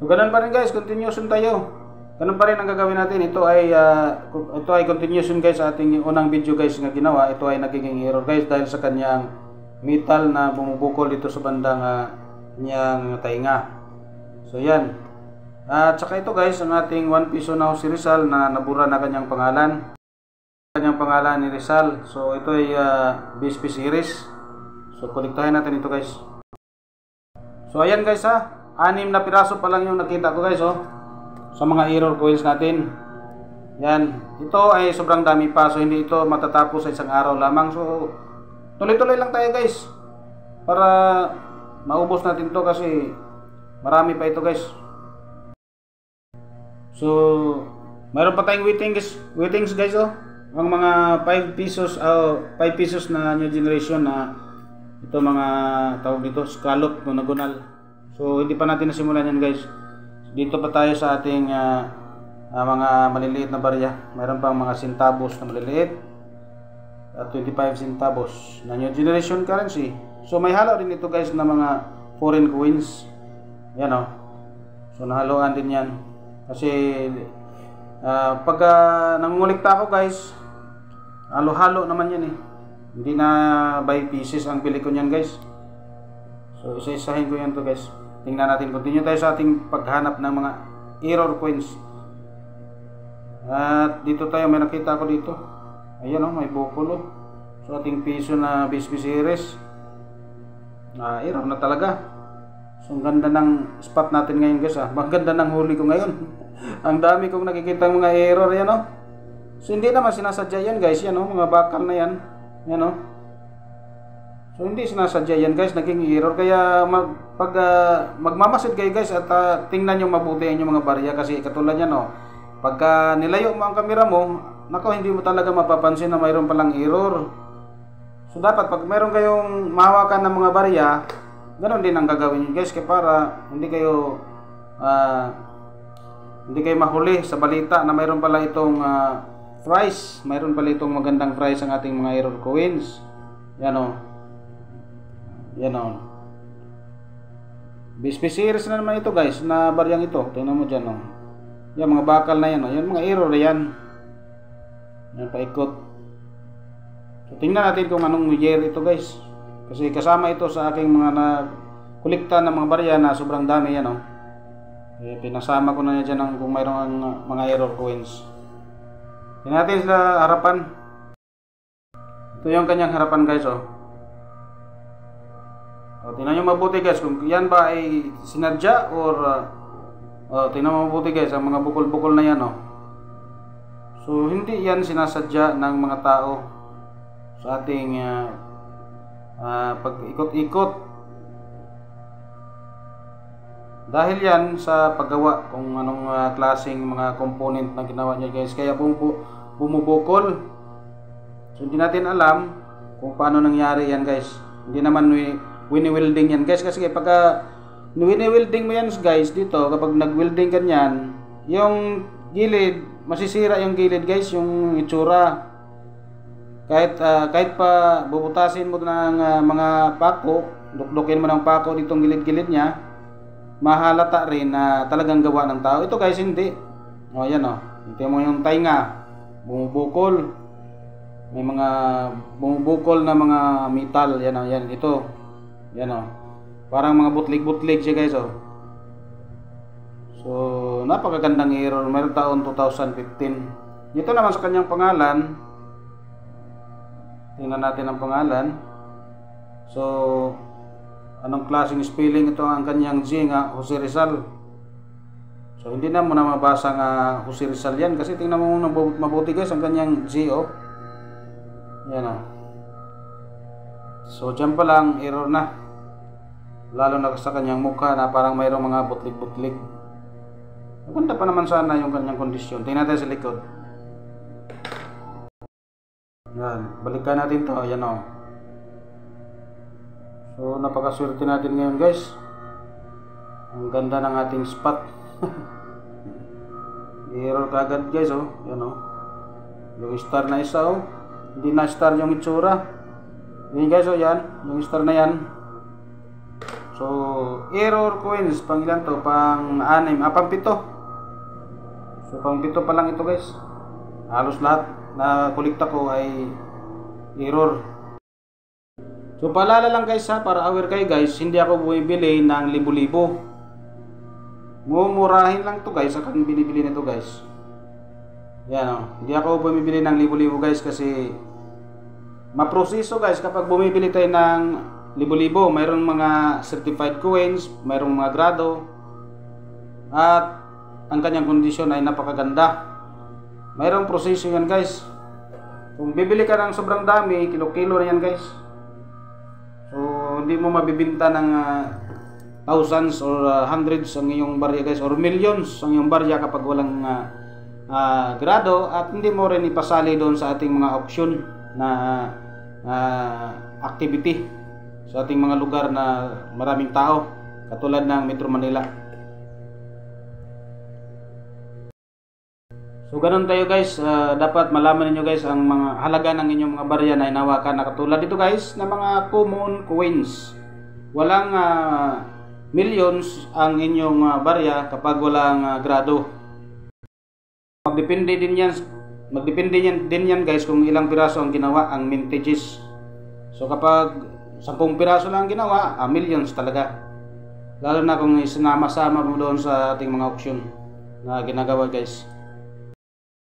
So ganun pa rin guys, continuation tayo. Ganun pa rin ang gagawin natin. Ito ay continuation guys sa ating unang video guys nga ginawa. Ito ay nagiging error guys dahil sa kanyang metal na bumubukol dito sa bandang kanyang tainga. So yan. At saka ito guys, ang ating 1 piso na si Rizal na nabura na kanyang pangalan. Kanyang pangalan ni Rizal. So ito ay BSP series. So kolektahin natin ito guys. So ayan guys ha. 6 na piraso pa lang yung nakita ko guys sa mga error coins natin. Yan. Ito ay sobrang dami pa. So hindi ito matatapos sa isang araw lamang. So tuloy-tuloy lang tayo guys. Para maubos natin to kasi marami pa ito guys. So mayroon pa tayong waitings guys Ang mga 5 pesos 5 pesos na new generation na ito mga tawag dito scallop monogonal. So hindi pa natin nasimulan yan guys. Dito pa tayo sa ating mga maliliit na barya. Mayroon pang mga centavos na maliliit at 25 centavos na new generation currency. So may halo din ito guys na mga foreign coins. Yan So nahaluan din yan. Kasi pagka nangungulikta ako guys, halo-halo naman yan Hindi na by pieces ang pili ko niyan guys. So isa-isahin ko yan to guys. Tingnan natin, continue tayo sa ating paghanap ng mga error coins. At dito tayo, may nakita ko dito. Ayan may bukol So ating piso na BSP series. Error na talaga. So ang ganda ng spot natin ngayon guys Maganda ng huli ko ngayon. Ang dami kong nakikita mga error yan So hindi naman sinasadya yan guys. Yan mga bakal na yan. Yan So hindi sinasadya yan guys, naging error. Kaya pag magmamasid kayo guys at tingnan nyo mabuti yung mga barya. Kasi katulad yan pagka nilayo mo ang kamera mo, nako hindi mo talaga mapapansin na mayroon palang error. So dapat pag mayroon kayong mahawakan ng mga barya, ganoon din ang gagawin nyo guys. Kaya para hindi kayo mahuli sa balita na mayroon pala itong price. Mayroon pala itong magandang price ang ating mga error coins. Yan BSP series na naman ito guys, na baryang ito. Tingnan mo dyan Yan mga bakal na yan Yan mga error yan. Yan paikot. So tingnan natin kung anong year ito guys. Kasi kasama ito sa aking mga kolekta ng mga barya na sobrang dami yan pinasama ko na dyan kung mayroong mga error coins. Tingnan natin sa harapan. Ito yung kanyang harapan guys tingnan nyo mabuti guys kung yan ba ay sinadya or tingnan mo mabuti guys ang mga bukol-bukol na yan So hindi yan sinasadya ng mga tao sa ating pag-ikot-ikot. Dahil yan sa paggawa kung anong klaseng mga component na ginawa niya guys. Kaya bumubukol. So hindi natin alam kung paano nangyari yan guys. Hindi naman wini-welding yan guys. Kasi pagka wini-welding mo yan guys dito, kapag nag-welding ka yan, yung gilid, masisira yung gilid guys, yung itsura. Kahit pa bubutasin mo ng mga pako, dukdukin mo ng pako ditong gilid-gilid niya, mahalata rin na talagang gawa ng tao. Ito guys hindi. Yan ito mo yung tainga, bumubukol. May mga bumubukol na mga metal. Yan ito. Yan parang mga butlig-butlig siya guys So napakagandang error. Mayroon taon 2015. Dito naman sa kanyang pangalan, tingnan natin ang pangalan. So anong klaseng spelling ito ang kanyang G Jose Rizal. So hindi na mo na mabasa Jose Rizal yan. Kasi tingnan mo mabuti guys ang kanyang G Yan So dyan pa lang error na. Lalo na sa kanyang mukha na parang mayroong mga butlig-butlig. Maganda pa naman sana yung kanyang kondisyon. Tingnan natin sa likod. Yan, balikan natin to. Yan So napakaswerte natin ngayon guys. Ang ganda ng ating spot. Error kagad guys Yan Yung star na isa Hindi na star yung itsura. Yan guys yan. Yung star na yan. So error coins pang ilan to, pang 6, pang 7. So pang 7 pa lang ito guys. Halos lahat na kolekta ko ay error. So paalala lang guys ha, para aware kayo guys, hindi ako bumibili ng libo-libo. Mumurahin lang to guys, akan binibili nito guys. Yan o, hindi ako bumibili ng libo-libo guys kasi maproseso guys kapag bumibili tayo ng libo-libo. Mayroong mga certified coins, mayroong mga grado, at ang kanyang kondisyon ay napakaganda. Mayroong proseso yan guys. Kung bibili ka ng sobrang dami, kilo-kilo na yan guys. So hindi mo mabibinta ng thousands or hundreds ang iyong barya guys, or millions ang iyong barya kapag walang grado, at hindi mo rin ipasali doon sa ating mga auction na activity sa ating mga lugar na maraming tao katulad ng Metro Manila. So ganun tayo guys, dapat malaman niyo guys ang mga halaga ng inyong mga barya na hinawakan, na katulad dito guys na mga common coins. Walang millions ang inyong barya kapag walang grado. Magdepende din yan guys kung ilang piraso ang ginawa ang mintages. So kapag 10 piraso lang ginawa, millions talaga. Lalo na kung isinama-sama mo doon sa ating mga auction na ginagawa guys.